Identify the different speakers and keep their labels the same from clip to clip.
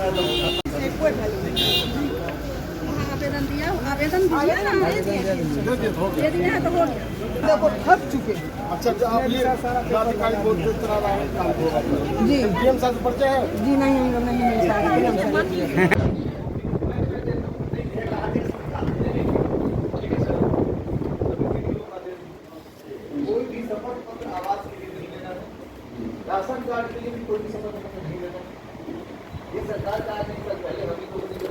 Speaker 1: आवेदन दिया, आवेदन दिया ना, दे दिया है तो हो गया।
Speaker 2: देखो थक चुके।
Speaker 3: अच्छा आप ये जिलाधिकारी बोर्ड से चला रहा है काम को
Speaker 2: जी
Speaker 3: डीएम साहब से परिचय है?
Speaker 2: जी नहीं, हम लोग नहीं मिल सकते।
Speaker 3: कोई भी शपथ पत्र आवास के लिए नहीं लेना, राशन कार्ड के लिए भी कोई भी शपथ पत्र नहीं लेना। ये सरकार का आज नहीं, कल पहले हम ही लोगों ने जो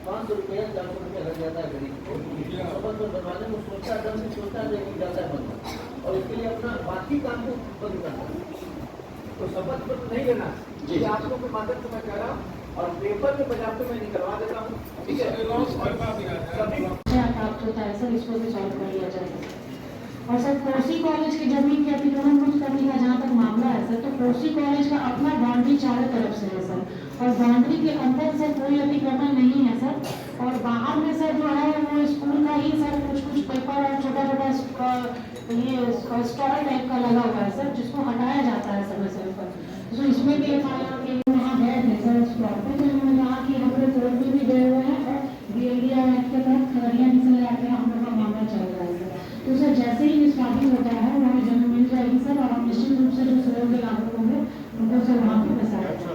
Speaker 3: ₹500 ₹400 लग जाता है गरीब को शपथ पत्र बनवाने में, सोचता है सोचता है लेकिन जाता है बंद, और इसके लिए अपना बाकी काम को बंद करना। तो शपथ पत्र नहीं लेना, ये आप लोगों के माध्यम से मैं कह रहा हूँ, और पेपर में बजाते मैं निकलवा देता हूँ, ठीक है?
Speaker 4: प्राप्त होता है सर, इसको भी सॉल्व कर लिया जाएगा। और सर कोसी कॉलेज की जमीन के अतिक्रमण मुक्त करने का जहाँ तक मामला है सर, तो कोसी कॉलेज का अपना बाउंड्री चारों तरफ से है सर, और बाउंड्री के अंदर से कोई अतिक्रमण नहीं है सर, और बाहर में सर जो है वो स्कूल का ही सर कुछ पेपर और छोटा छोटा ये स्टॉल टाइप का लगा हुआ है सर, जिसको हटाया जाता है समय समय पर। तो इसमें भी FIR के वहाँ गए थे सर उस प्लॉट पर, तो उन्होंने कहा कि हम लोग कोर्ट में भी गए हुए हैं, और BLDA एक्ट के तहत खगड़िया मिसल एक्ट में हम लोग का मामला चल रहा है सर। तो सर जैसे ही निष्पादित होता है वहाँ जमीन मिल जाएगी सर, और हम निश्चित रूप से जो सहयोग के लागू होंगे उनको सर वहाँ पर बसाया जाएगा।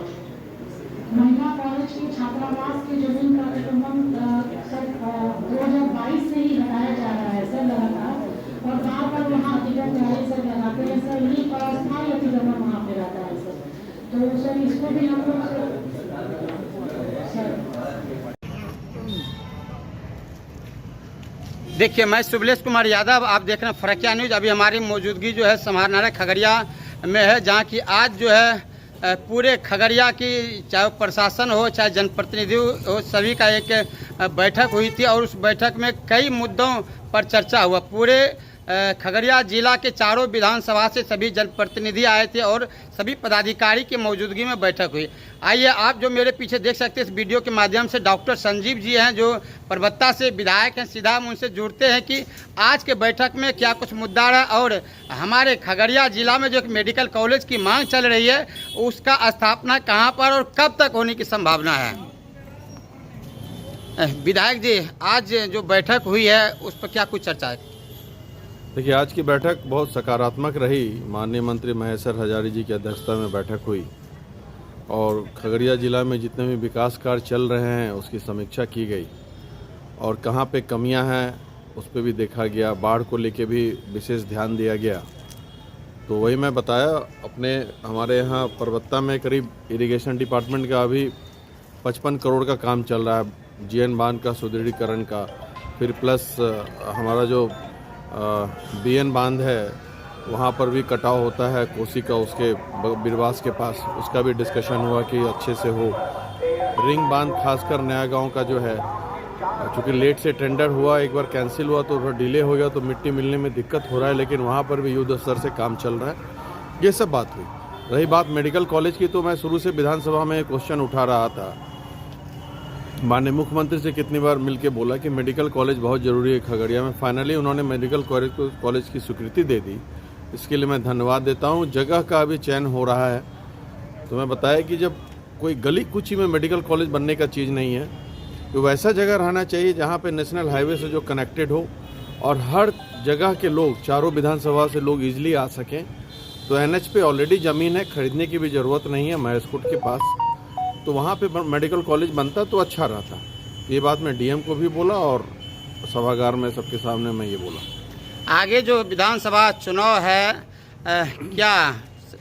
Speaker 4: महिला कॉलेज के छात्रावास की जमीन का अतिक्रमण सर 2022 से ही हटाया जा रहा है सर लगातार, और बार बार वहाँ अतिक्रमण पहले सर लगाते हैं सर, ये अस्थायी अतिक्रमण वहाँ पे रहता है सर। तो सर इसको भी हम लोग सर
Speaker 5: देखिए, मैं शुभलेश कुमार यादव, आप देख रहे हैं फरकिया न्यूज़। अभी हमारी मौजूदगी जो है समाहरणालय खगड़िया में है, जहाँ की आज जो है पूरे खगड़िया की चाहे प्रशासन हो चाहे जनप्रतिनिधि हो, सभी का एक बैठक हुई थी, और उस बैठक में कई मुद्दों पर चर्चा हुआ। पूरे खगड़िया जिला के चारों विधानसभा से सभी जनप्रतिनिधि आए थे और सभी पदाधिकारी की मौजूदगी में बैठक हुई। आइए, आप जो मेरे पीछे देख सकते हैं इस वीडियो के माध्यम से, डॉक्टर संजीव जी हैं जो परबत्ता से विधायक हैं। सीधा हम उनसे जुड़ते हैं कि आज के बैठक में क्या कुछ मुद्दा रहा, और हमारे खगड़िया जिला में जो एक मेडिकल कॉलेज की मांग चल रही है उसका स्थापना कहाँ पर और कब तक होने की संभावना है। विधायक जी, आज जो बैठक हुई है उस पर क्या कुछ चर्चा है?
Speaker 6: देखिए, आज की बैठक बहुत सकारात्मक रही। माननीय मंत्री महेश्वर हजारी जी की अध्यक्षता में बैठक हुई, और खगड़िया जिला में जितने भी विकास कार्य चल रहे हैं उसकी समीक्षा की गई, और कहाँ पे कमियां हैं उस पर भी देखा गया। बाढ़ को लेके भी विशेष ध्यान दिया गया। तो वही मैं बताया, अपने हमारे यहाँ परबत्ता में करीब इरिगेशन डिपार्टमेंट का अभी 55 करोड़ का काम चल रहा है, GN बांध का सुदृढ़ीकरण का, फिर प्लस हमारा जो BN बांध है वहाँ पर भी कटाव होता है कोसी का, उसके बिरवास के पास, उसका भी डिस्कशन हुआ कि अच्छे से हो। रिंग बांध खासकर नया गांव का जो है, चूँकि लेट से टेंडर हुआ, एक बार कैंसिल हुआ तो थोड़ा डिले हो गया, तो मिट्टी मिलने में दिक्कत हो रहा है, लेकिन वहाँ पर भी युद्ध स्तर से काम चल रहा है। ये सब बात हुई। रही बात मेडिकल कॉलेज की, तो मैं शुरू से विधानसभा में क्वेश्चन उठा रहा था, माननीय मुख्यमंत्री से कितनी बार मिलके बोला कि मेडिकल कॉलेज बहुत ज़रूरी है खगड़िया में। फाइनली उन्होंने मेडिकल कॉलेज की स्वीकृति दे दी, इसके लिए मैं धन्यवाद देता हूं। जगह का अभी चयन हो रहा है, तो मैं बताया कि जब कोई गली कुची में मेडिकल कॉलेज बनने का चीज़ नहीं है, तो वैसा जगह रहना चाहिए जहाँ पे नेशनल हाईवे से जो कनेक्टेड हो, और हर जगह के लोग, चारों विधानसभा से लोग ईजिली आ सकें। तो NH पे ऑलरेडी ज़मीन है, खरीदने की भी ज़रूरत नहीं है महेशकूट के पास, तो वहाँ पे मेडिकल कॉलेज बनता तो अच्छा रहता। ये बात मैं DM को भी बोला, और सभागार में सबके सामने मैं ये बोला।
Speaker 5: आगे जो विधानसभा चुनाव है, क्या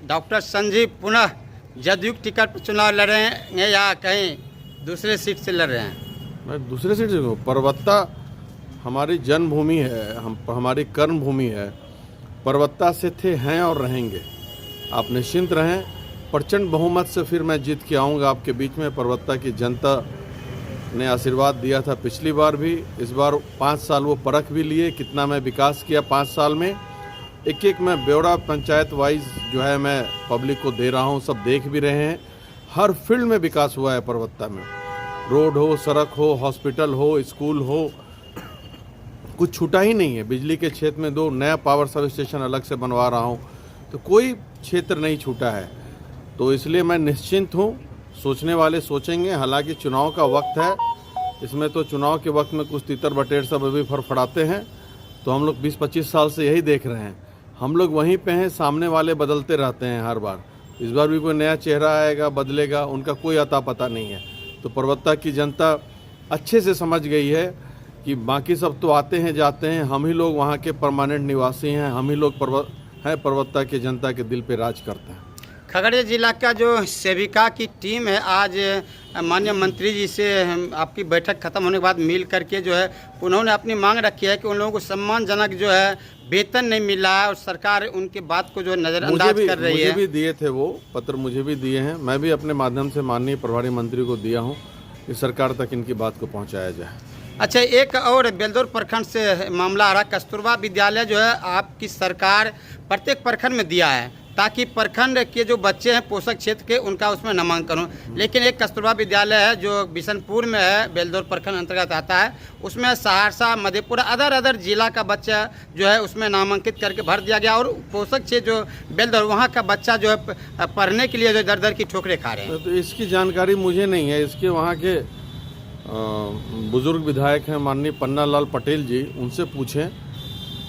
Speaker 5: डॉक्टर संजीव पुनः जदयू टिकट पर चुनाव लड़ेंगे या कहीं दूसरे सीट से लड़ रहे हैं?
Speaker 6: मैं दूसरे सीट से, परबत्ता हमारी जन्मभूमि है, हमारी कर्म भूमि है। परबत्ता से थे, हैं और रहेंगे। आप निश्चिंत रहें, प्रचंड बहुमत से फिर मैं जीत के आऊँगा आपके बीच में। परबत्ता की जनता ने आशीर्वाद दिया था पिछली बार भी, इस बार 5 साल वो परख भी लिए कितना मैं विकास किया 5 साल में। एक एक मैं ब्यौरा पंचायत वाइज जो है मैं पब्लिक को दे रहा हूँ, सब देख भी रहे हैं। हर फील्ड में विकास हुआ है परबत्ता में, रोड हो, सड़क हो, हॉस्पिटल हो, स्कूल हो, कुछ छूटा ही नहीं है। बिजली के क्षेत्र में 2 नया पावर सब स्टेशन अलग से बनवा रहा हूँ, तो कोई क्षेत्र नहीं छूटा है। तो इसलिए मैं निश्चिंत हूँ। सोचने वाले सोचेंगे, हालांकि चुनाव का वक्त है, इसमें तो चुनाव के वक्त में कुछ तितर बटेर सब अभी फड़फड़ाते हैं, तो हम लोग 20-25 साल से यही देख रहे हैं। हम लोग वहीं पे हैं, सामने वाले बदलते रहते हैं हर बार। इस बार भी कोई नया चेहरा आएगा, बदलेगा, उनका कोई अता पता नहीं है। तो परबत्ता की जनता अच्छे से समझ गई है कि बाकी सब तो आते हैं जाते हैं, हम ही लोग वहाँ के परमानेंट निवासी हैं, हम ही लोग परबत्ता की जनता के दिल पे राज करते हैं।
Speaker 5: खगड़िया जिला का जो सेविका की टीम है, आज माननीय मंत्री जी से आपकी बैठक खत्म होने के बाद मिल करके जो है उन्होंने अपनी मांग रखी है कि उन लोगों को सम्मानजनक जो है वेतन नहीं मिल रहा है और सरकार उनकी बात को जो नज़रअंदाज कर रही है।
Speaker 6: मुझे भी दिए थे वो पत्र, मुझे भी दिए हैं। मैं भी अपने माध्यम से माननीय प्रभारी मंत्री को दिया हूँ कि सरकार तक इनकी बात को पहुँचाया जाए।
Speaker 5: अच्छा, एक और बेलदौर प्रखंड से मामला आ रहा, कस्तूरबा विद्यालय जो है आपकी सरकार प्रत्येक प्रखंड में दिया है ताकि प्रखंड के जो बच्चे हैं पोषक क्षेत्र के उनका उसमें नामांकन हो, लेकिन एक कस्तूरबा विद्यालय है जो बिशनपुर में है, बेलदौर प्रखंड अंतर्गत आता है, उसमें सहरसा, मधेपुरा, अदर जिला का बच्चा जो है उसमें नामांकित करके भर दिया गया और पोषक क्षेत्र जो बेलदौर वहाँ का बच्चा जो है पढ़ने के लिए जो दर की ठोकरें खा रहे हैं।
Speaker 6: तो इसकी जानकारी मुझे नहीं है। इसके वहाँ के बुजुर्ग विधायक हैं माननीय पन्ना लाल पटेल जी, उनसे पूछें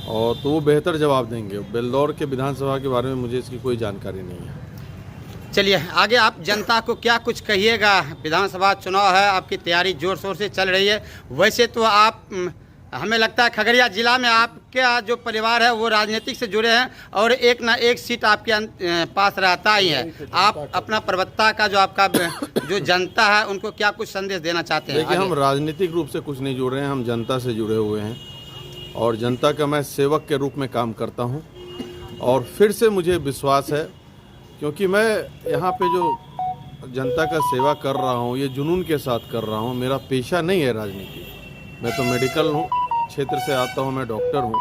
Speaker 6: और तो वो बेहतर जवाब देंगे। बेलदौर के विधानसभा के बारे में मुझे इसकी कोई जानकारी नहीं है।
Speaker 5: चलिए आगे आप जनता को क्या कुछ कहिएगा? विधानसभा चुनाव है, आपकी तैयारी जोर शोर से चल रही है। वैसे तो आप, हमें लगता है खगड़िया जिला में आपका जो परिवार है वो राजनीतिक से जुड़े हैं और एक ना एक सीट आपके पास रहता ही है। आप अपना परबत्ता का जो आपका जो जनता है उनको क्या कुछ संदेश देना चाहते हैं?
Speaker 6: देखिए, हम राजनीतिक रूप से कुछ नहीं जुड़ रहे हैं, हम जनता से जुड़े हुए हैं और जनता का मैं सेवक के रूप में काम करता हूं। और फिर से मुझे विश्वास है, क्योंकि मैं यहाँ पे जो जनता का सेवा कर रहा हूँ ये जुनून के साथ कर रहा हूँ। मेरा पेशा नहीं है राजनीति, मैं तो मेडिकल क्षेत्र से आता हूँ, मैं डॉक्टर हूँ,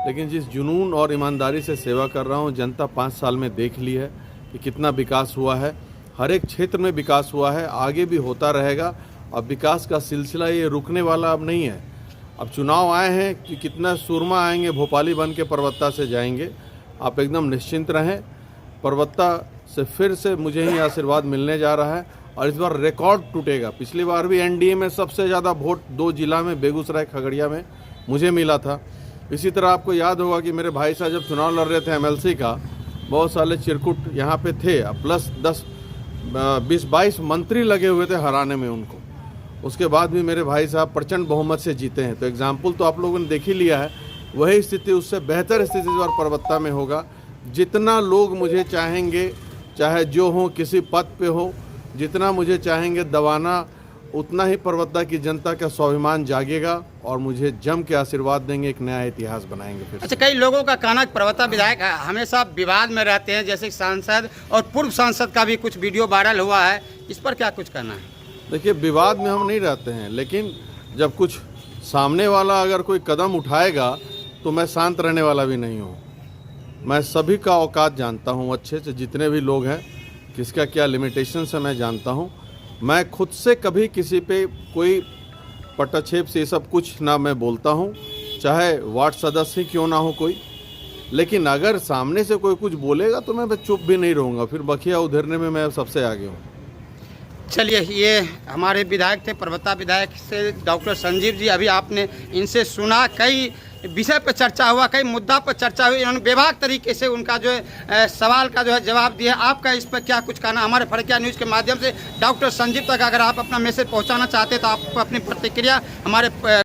Speaker 6: लेकिन जिस जुनून और ईमानदारी से सेवा कर रहा हूँ, जनता 5 साल में देख ली है कि कितना विकास हुआ है। हर एक क्षेत्र में विकास हुआ है, आगे भी होता रहेगा। अब विकास का सिलसिला ये रुकने वाला अब नहीं है। अब चुनाव आए हैं कि कितना सुरमा आएंगे, भोपाली बन के परबत्ता से जाएंगे। आप एकदम निश्चिंत रहें, परबत्ता से फिर से मुझे ही आशीर्वाद मिलने जा रहा है और इस बार रिकॉर्ड टूटेगा। पिछली बार भी एनडीए में सबसे ज़्यादा वोट 2 जिला में, बेगूसराय, खगड़िया में मुझे मिला था। इसी तरह आपको याद होगा कि मेरे भाई साहब जब चुनाव लड़ रहे थे एमएलसी का, बहुत सारे चिरकुट यहाँ पे थे, प्लस 10-20-22 मंत्री लगे हुए थे हराने में उनको। उसके बाद भी मेरे भाई साहब प्रचंड बहुमत से जीते हैं। तो एग्जाम्पल तो आप लोगों ने देख ही लिया है। वही स्थिति, उससे बेहतर स्थिति इस बार परबत्ता में होगा। जितना लोग मुझे चाहेंगे, चाहे जो हो, किसी पद पे हो, जितना मुझे चाहेंगे दबाना, उतना ही परबत्ता की जनता का स्वाभिमान जागेगा और मुझे जम के आशीर्वाद देंगे, एक नया इतिहास बनाएंगे फिर।
Speaker 5: अच्छा, कई लोगों का कहना है परबत्ता विधायक हमेशा विवाद में रहते हैं, जैसे सांसद और पूर्व सांसद का भी कुछ वीडियो वायरल हुआ है, इस पर क्या कुछ कहना है?
Speaker 6: देखिए, विवाद में हम नहीं रहते हैं, लेकिन जब कुछ सामने वाला अगर कोई कदम उठाएगा तो मैं शांत रहने वाला भी नहीं हूँ। मैं सभी का औकात जानता हूँ अच्छे से, जितने भी लोग हैं, किसका क्या लिमिटेशन है मैं जानता हूँ। मैं खुद से कभी किसी पे कोई पटाक्षेप से ये सब कुछ ना मैं बोलता हूँ, चाहे वार्ड सदस्य ही क्यों ना हो कोई। लेकिन अगर सामने से कोई कुछ बोलेगा तो मैं चुप भी नहीं रहूँगा, फिर बखिया उधेरने में मैं सबसे आगे हूँ।
Speaker 5: चलिए, ये हमारे विधायक थे, परबत्ता विधायक से डॉक्टर संजीव जी। अभी आपने इनसे सुना, कई विषय पर चर्चा हुआ, कई मुद्दा पर चर्चा हुई। इन्होंने बेबाक तरीके से उनका जो है सवाल का जो है जवाब दिया। आपका इस पर क्या कुछ कहना? हमारे फरकिया न्यूज़ के माध्यम से डॉक्टर संजीव तक अगर आप अपना मैसेज पहुंचाना चाहते तो आप अपनी प्रतिक्रिया हमारे